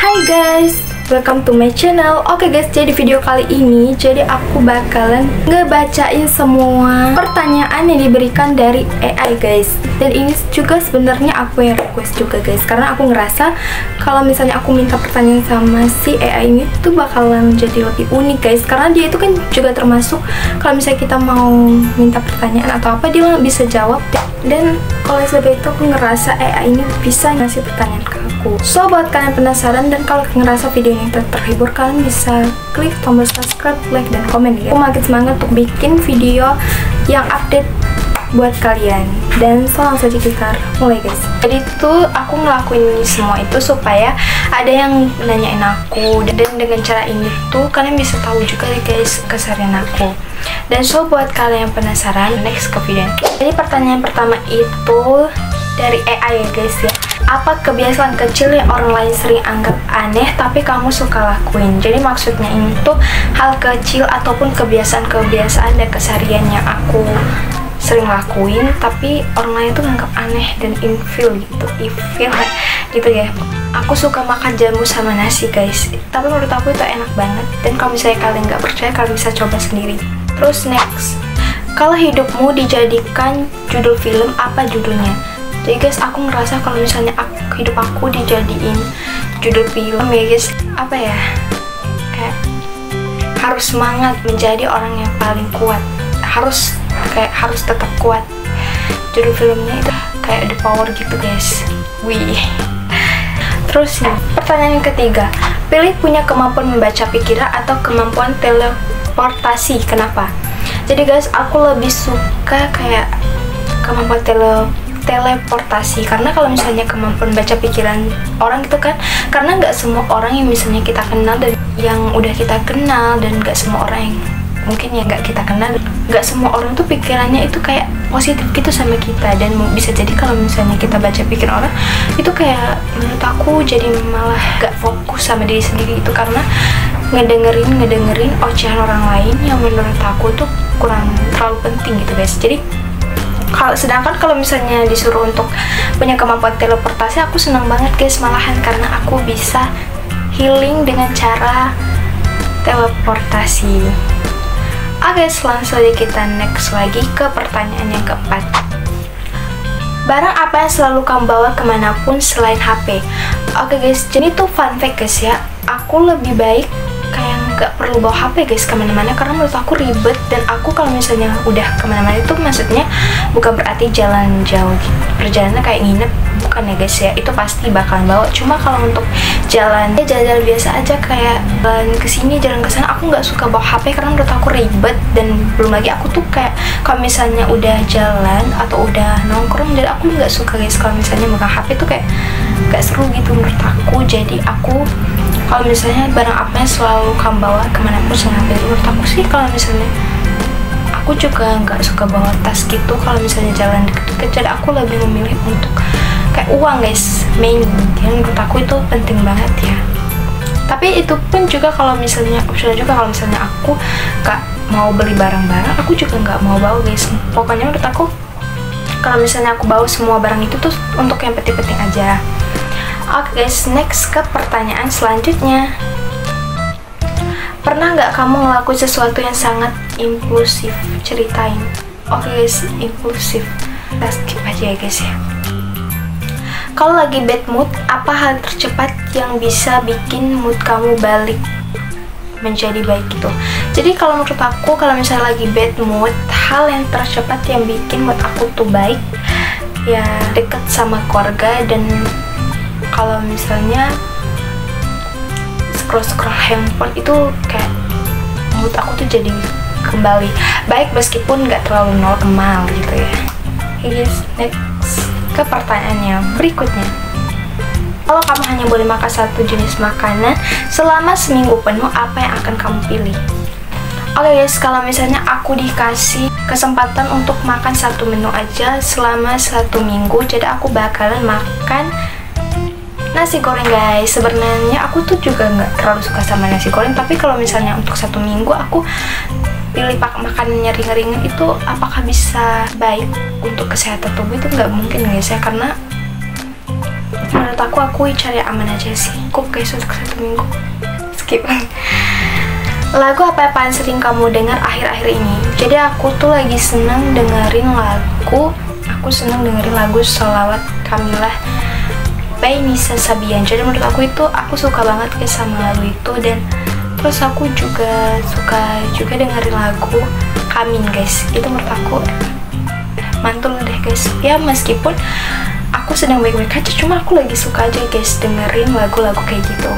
Hai guys, welcome to my channel. Oke guys, jadi video kali ini aku bakalan ngebacain semua pertanyaan yang diberikan dari AI guys. Dan ini juga sebenarnya aku yang request juga guys, karena aku ngerasa kalau misalnya aku minta pertanyaan sama si AI ini tuh bakalan jadi lebih unik guys. Karena dia itu kan juga termasuk kalau misalnya kita mau minta pertanyaan atau apa, dia bisa jawab. Dan oleh sebab itu aku ngerasa AI ini bisa ngasih pertanyaan ke aku. So buat kalian penasaran dan kalau ngerasa video ini terhibur, kalian bisa klik tombol subscribe, like, dan komen ya. Aku makin semangat untuk bikin video yang update buat kalian. Dan so langsung saja kita mulai guys. Jadi tuh aku ngelakuin ini semua itu supaya ada yang nanyain aku, dan dengan cara ini tuh kalian bisa tahu juga nih guys keseharian aku. Dan so buat kalian yang penasaran, next ke video. Jadi pertanyaan pertama itu dari AI ya guys ya. Apa kebiasaan kecil yang orang lain sering anggap aneh tapi kamu suka lakuin? Jadi maksudnya ini tuh hal kecil ataupun kebiasaan-kebiasaan dan keseharian yang aku sering lakuin tapi orang lain tuh nganggap aneh dan ilfil gitu ya. Aku suka makan jamu sama nasi guys, tapi menurut aku itu enak banget. Dan kalau misalnya kalian nggak percaya, kalian bisa coba sendiri. Terus next, kalau hidupmu dijadikan judul film, apa judulnya? Jadi guys, aku ngerasa kalau misalnya hidup aku dijadiin judul film ya guys, apa ya, kayak harus semangat menjadi orang yang paling kuat, harus tetap kuat. Judul filmnya itu kayak The Power gitu guys. Wih. Terus nih, pertanyaan yang ketiga, pilih punya kemampuan membaca pikiran atau kemampuan teleportasi. Kenapa? Jadi guys, aku lebih suka kayak kemampuan teleportasi, karena kalau misalnya kemampuan baca pikiran orang itu kan, karena nggak semua orang yang misalnya kita kenal dan yang udah kita kenal, dan nggak semua orang yang mungkin yang nggak kita kenal, nggak semua orang tuh pikirannya itu kayak positif gitu sama kita. Dan bisa jadi kalau misalnya kita baca pikiran orang itu kayak menurut aku jadi malah nggak fokus sama diri sendiri itu, karena ngedengerin ocehan orang lain yang menurut aku tuh kurang terlalu penting gitu guys. Jadi sedangkan kalau misalnya disuruh untuk punya kemampuan teleportasi, aku senang banget guys malahan, karena aku bisa healing dengan cara teleportasi. Oke, langsung aja kita next lagi ke pertanyaan yang keempat. Barang apa yang selalu kamu bawa kemanapun selain HP? Oke guys, jadi tuh fun fact guys ya, aku lebih baik kayak nggak perlu bawa HP guys kemana-mana, karena menurut aku ribet. Dan aku kalau misalnya udah kemana-mana itu maksudnya bukan berarti jalan jauh gitu, perjalanannya kayak nginep, bukan ya guys ya, itu pasti bakalan bawa. Cuma kalau untuk jalan biasa aja kayak jalan kesini jalan kesana, aku nggak suka bawa HP karena menurut aku ribet. Dan belum lagi aku tuh kayak kalau misalnya udah jalan atau udah nongkrong, jadi aku nggak suka guys kalau misalnya megang HP tuh kayak nggak seru gitu menurut aku. Jadi aku kalau misalnya barang apa yang selalu kamu bawa kemanapun selain HP, menurut aku sih kalau misalnya aku juga nggak suka bawa tas gitu kalau misalnya jalan deket-deket. Jadi aku lebih memilih untuk kayak uang guys, main. Dan menurut aku itu penting banget ya. Tapi itu pun juga kalau misalnya opsional juga, kalau misalnya aku nggak mau beli barang-barang, aku juga nggak mau bawa guys. Pokoknya menurut aku kalau misalnya aku bawa semua barang itu tuh untuk yang penting-penting aja. Oke guys, next ke pertanyaan selanjutnya. Pernah nggak kamu ngelakuin sesuatu yang sangat impulsif? Ceritain. Oke guys, impulsif, kita skip aja ya guys ya. Kalau lagi bad mood, apa hal tercepat yang bisa bikin mood kamu balik menjadi baik gitu? Jadi kalau menurut aku, kalau misalnya lagi bad mood, hal yang tercepat yang bikin mood aku tuh baik ya deket sama keluarga. Dan kalau misalnya scroll handphone itu kayak mood aku tuh jadi kembali baik meskipun nggak terlalu normal gitu ya. Okay guys, next ke pertanyaannya berikutnya. Kalau kamu hanya boleh makan satu jenis makanan selama seminggu penuh, apa yang akan kamu pilih? Oke guys, kalau misalnya aku dikasih kesempatan untuk makan satu menu aja selama 1 minggu, jadi aku bakalan makan nasi goreng guys. Sebenarnya aku tuh juga nggak terlalu suka sama nasi goreng, tapi kalau misalnya untuk 1 minggu aku pilih makanannya ringan-ringan, itu apakah bisa baik untuk kesehatan tubuh? Itu nggak mungkin guys ya, karena menurut menurut aku cari aman aja sih. Cukup guys untuk 1 minggu. Skip. Lagu apa yang sering kamu dengar akhir-akhir ini? Jadi aku tuh lagi seneng dengerin lagu. Aku seneng dengerin lagu Sholawat Kamilah by Nisa Sabian. Jadi menurut aku itu aku suka banget guys sama lagu itu. Dan terus aku juga suka dengerin lagu Kamin guys. Itu menurut aku mantul deh guys. Ya meskipun aku sedang baik-baik aja, cuma aku lagi suka aja guys dengerin lagu-lagu kayak gitu.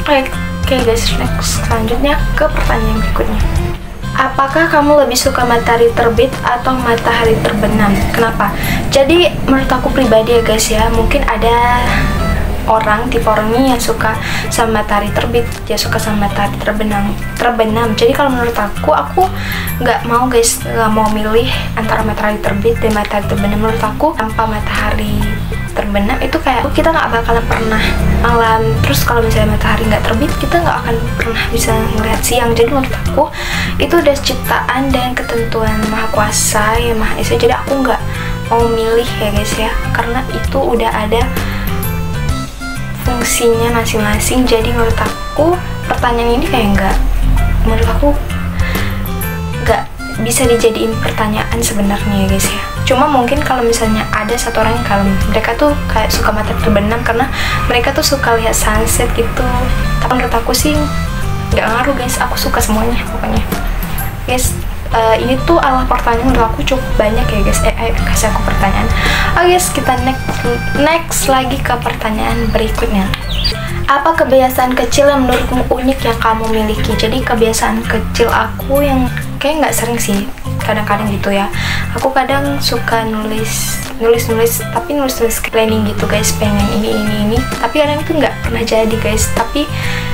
Oke guys, next selanjutnya ke pertanyaan berikutnya. Apakah kamu lebih suka matahari terbit atau matahari terbenam? Kenapa? Jadi menurut aku pribadi ya guys ya, mungkin ada tipe orangnya yang suka sama matahari terbit, dia suka sama matahari terbenam. Jadi kalau menurut aku nggak mau guys, nggak mau milih antara matahari terbit dan matahari terbenam. Menurut aku tanpa matahari terbenam itu kayak kita nggak bakalan pernah malam. Terus kalau misalnya matahari nggak terbit, kita nggak akan pernah bisa ngeliat siang. Jadi menurut aku itu udah ciptaan dan ketentuan Maha Kuasa ya, Maha Esa. Jadi aku nggak mau milih ya guys ya, karena itu udah ada fungsinya masing-masing. Jadi menurut aku pertanyaan ini kayak menurut aku nggak bisa dijadiin pertanyaan sebenarnya ya guys ya. Cuma mungkin kalau misalnya ada satu orang yang kalau mereka tuh kayak suka matahari terbenam karena mereka tuh suka lihat sunset gitu, tapi menurut aku sih nggak ngaruh guys, aku suka semuanya pokoknya guys. Ini tuh pertanyaan menurut aku cukup banyak ya guys. Kasih aku pertanyaan. Oke guys, kita next lagi ke pertanyaan berikutnya. Apa kebiasaan kecil yang menurutmu unik yang kamu miliki? Jadi kebiasaan kecil aku yang kayak nggak sering sih, kadang-kadang gitu ya. Aku kadang suka nulis, tapi nulis planning gitu guys, pengen ini. Tapi kadang itu nggak pernah jadi guys. Tapi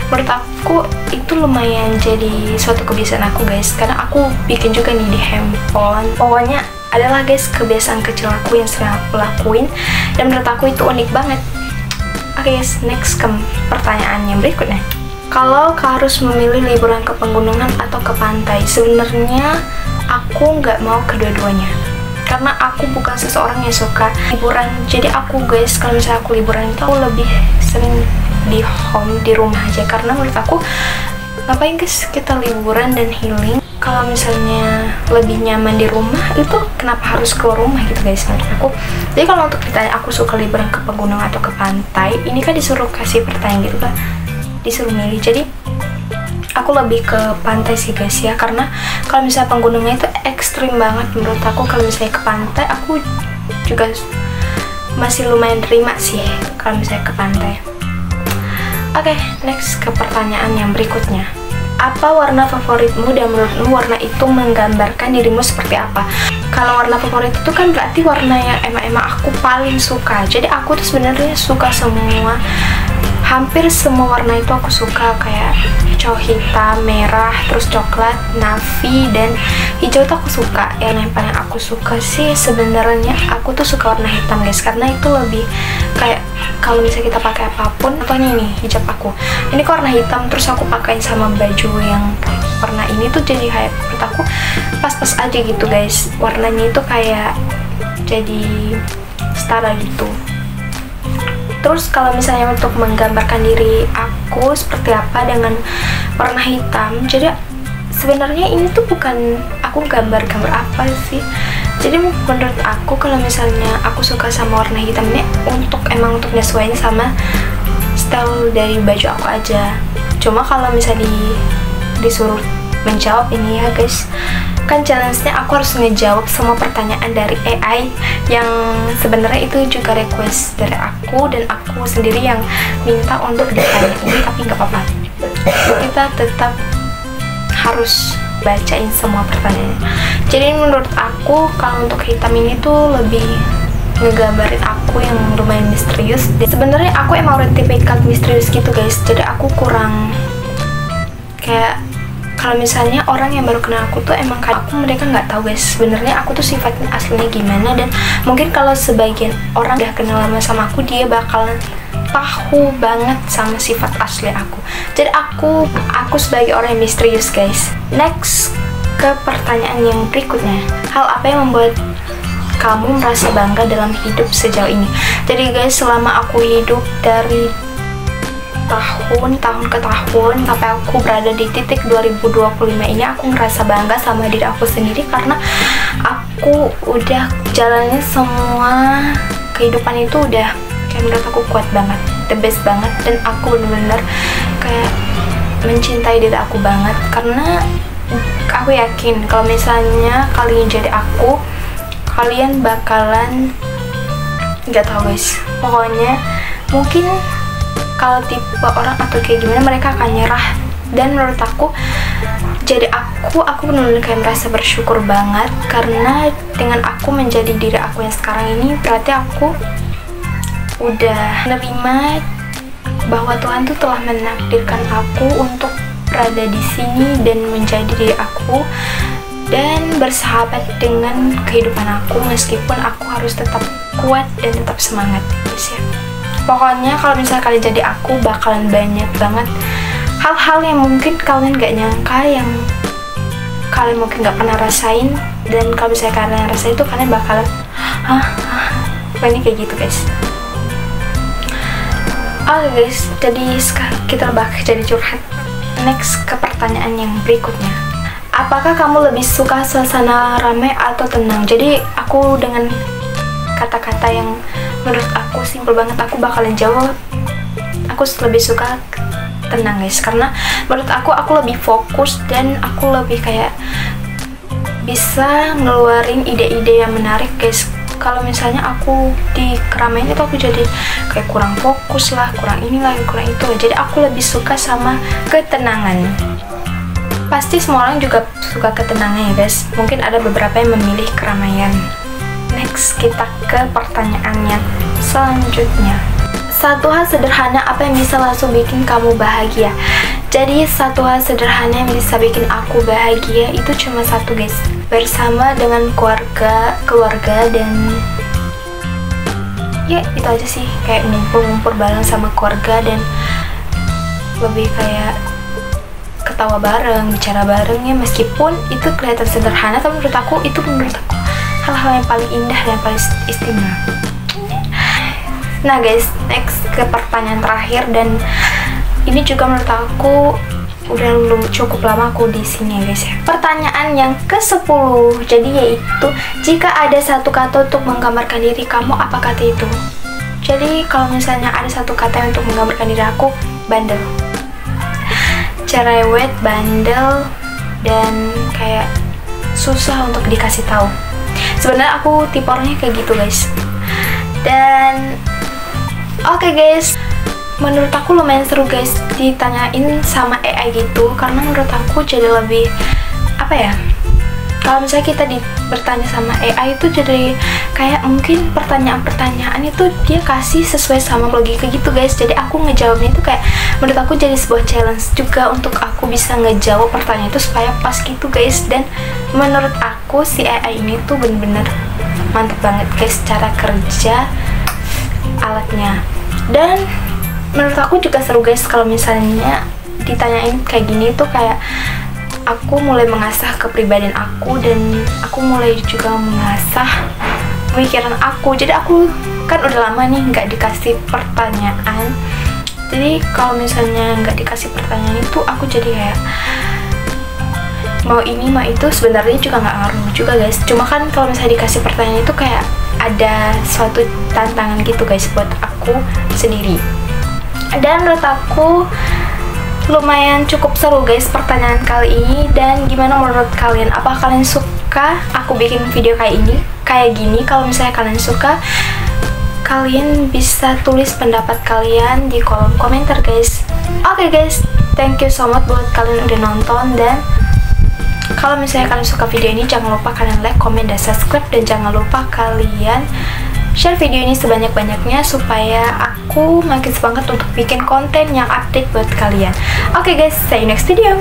menurut aku itu lumayan jadi suatu kebiasaan aku guys, karena aku bikin juga nih di handphone. Pokoknya adalah guys kebiasaan kecil aku yang sering aku lakuin dan menurut aku itu unik banget. Oke guys, next ke pertanyaan yang berikutnya. Kalau harus memilih liburan ke pegunungan atau ke pantai, sebenarnya aku nggak mau kedua-duanya, karena aku bukan seseorang yang suka liburan. Jadi aku guys, kalau misalnya aku liburan itu aku lebih sering di home, di rumah aja, karena menurut aku ngapain guys kita liburan dan healing kalau misalnya lebih nyaman di rumah, itu kenapa harus keluar rumah gitu guys menurut aku. Jadi kalau untuk ditanya aku suka liburan ke pegunungan atau ke pantai, ini kan disuruh kasih pertanyaan gitu kan, disuruh milih. Jadi aku lebih ke pantai sih guys ya, karena kalau misalnya pegunungan itu ekstrim banget menurut aku. Kalau misalnya ke pantai aku juga masih lumayan terima sih kalau misalnya ke pantai. Oke, next ke pertanyaan yang berikutnya. Apa warna favoritmu dan menurutmu warna itu menggambarkan dirimu seperti apa? Kalau warna favorit itu kan berarti warna yang emang aku paling suka. Jadi aku tuh sebenarnya suka semua, hampir semua warna itu aku suka, kayak hitam, merah, terus coklat, navy, dan hijau tuh aku suka. Yang paling aku suka sih sebenarnya aku tuh suka warna hitam guys, karena itu lebih kayak kalau misalnya kita pakai apapun. Contohnya ini hijab aku, ini kok warna hitam, terus aku pakai sama baju yang warna ini tuh jadi kayak menurut aku pas-pas aja gitu guys. Warnanya itu kayak jadi setara gitu. Terus kalau misalnya untuk menggambarkan diri aku seperti apa dengan warna hitam, jadi sebenarnya ini tuh bukan aku gambar-gambar apa sih. Jadi menurut aku kalau misalnya aku suka sama warna hitam ini emang untuk nyesuaiin sama style dari baju aku aja. Cuma kalau misalnya disuruh menjawab ini ya guys, kan challenge-nya aku harus ngejawab semua pertanyaan dari AI yang sebenarnya itu juga request dari aku, dan aku sendiri yang minta untuk ditanya ini, tapi nggak apa-apa, kita tetap harus bacain semua pertanyaannya. Jadi menurut aku kalau untuk hitam ini tuh lebih ngegambarin aku yang lumayan misterius. Sebenarnya aku emang udah tipikal misterius gitu guys, jadi aku kurang kayak kalau misalnya orang yang baru kenal aku tuh emang kayak mereka nggak tahu guys sebenarnya aku tuh sifatnya aslinya gimana. Dan mungkin kalau sebagian orang udah kenal lama sama aku, dia bakalan tahu banget sama sifat asli aku. Jadi aku sebagai orang yang misterius guys. Next ke pertanyaan yang berikutnya. Hal apa yang membuat kamu merasa bangga dalam hidup sejauh ini. Jadi guys, selama aku hidup dari tahun ke tahun sampai aku berada di titik 2025 ini, aku ngerasa bangga sama diri aku sendiri karena aku udah jalannya semua kehidupan itu udah kayak menurut aku kuat banget, the best banget, dan aku bener-bener kayak mencintai diri aku banget karena aku yakin kalau misalnya kalian jadi aku, kalian bakalan nggak tahu guys, pokoknya mungkin kalau tipe orang atau kayak gimana mereka akan nyerah. Dan menurut aku jadi aku benar-benar kayak merasa bersyukur banget karena dengan aku menjadi diri aku yang sekarang ini berarti aku udah menerima bahwa Tuhan tuh telah menakdirkan aku untuk berada di sini dan menjadi diri aku dan bersahabat dengan kehidupan aku meskipun aku harus tetap kuat dan tetap semangat guys ya. Pokoknya kalau misalnya kalian jadi aku, bakalan banyak banget hal-hal yang mungkin kalian gak nyangka, yang kalian mungkin gak pernah rasain, dan kalau misalnya kalian rasain itu kalian bakalan ini kayak gitu guys. Oke guys, jadi sekarang kita bakal jadi curhat. Next ke pertanyaan yang berikutnya. Apakah kamu lebih suka suasana ramai atau tenang? Jadi aku dengan kata-kata yang menurut aku simple banget, aku bakalan jawab aku lebih suka tenang guys, karena menurut aku lebih fokus dan aku lebih kayak bisa ngeluarin ide-ide yang menarik guys. Kalau misalnya aku di keramaian itu aku jadi kayak kurang fokus lah, kurang inilah, kurang itu lah. Jadi aku lebih suka sama ketenangan. Pasti semua orang juga suka ketenangan ya guys, mungkin ada beberapa yang memilih keramaian. Next, kita ke pertanyaannya selanjutnya. Satu hal sederhana apa yang bisa langsung bikin kamu bahagia? Jadi satu hal sederhana yang bisa bikin aku bahagia itu cuma satu guys, bersama dengan keluarga dan ya itu aja sih, kayak ngumpul-ngumpul bareng sama keluarga dan lebih kayak ketawa bareng, bicara bareng ya, meskipun itu kelihatan sederhana tapi menurut aku hal-hal yang paling indah dan paling istimewa. Nah guys, next ke pertanyaan terakhir, dan ini juga menurut aku udah cukup lama aku di sini ya guys ya. Pertanyaan yang ke-10, jadi yaitu jika ada satu kata untuk menggambarkan diri kamu, apa kata itu? Jadi kalau misalnya ada satu kata untuk menggambarkan diri aku, bandel, cerewet, bandel, dan kayak susah untuk dikasih tahu. Sebenarnya aku tipe orangnya kayak gitu guys. Dan oke guys, menurut aku lumayan seru guys ditanyain sama AI gitu, karena menurut aku jadi lebih apa ya, kalau misalnya kita bertanya sama AI itu jadi kayak mungkin pertanyaan-pertanyaan itu dia kasih sesuai sama logika gitu guys. Jadi aku ngejawabnya itu kayak menurut aku jadi sebuah challenge juga untuk aku bisa ngejawab pertanyaan itu supaya pas gitu guys. Dan menurut aku si AI ini tuh bener-bener mantep banget guys cara kerja alatnya. Dan menurut aku juga seru guys kalau misalnya ditanyain kayak gini tuh kayak aku mulai mengasah kepribadian aku dan aku mulai juga mengasah pemikiran aku. Jadi aku kan udah lama nih nggak dikasih pertanyaan, jadi kalau misalnya nggak dikasih pertanyaan itu aku jadi kayak mau ini mau itu, sebenarnya juga nggak ngaruh juga guys. Cuma kan kalau misalnya dikasih pertanyaan itu kayak ada suatu tantangan gitu guys buat aku sendiri. Dan menurut aku lumayan cukup seru guys pertanyaan kali ini. Dan gimana menurut kalian? Apa kalian suka aku bikin video kayak gini? Kalau misalnya kalian suka, kalian bisa tulis pendapat kalian di kolom komentar guys. Oke guys, thank you so much buat kalian udah nonton. Dan kalau misalnya kalian suka video ini, jangan lupa kalian like, comment, dan subscribe. Dan jangan lupa kalian share video ini sebanyak-banyaknya supaya aku makin semangat untuk bikin konten yang update buat kalian. Oke guys, see you next video.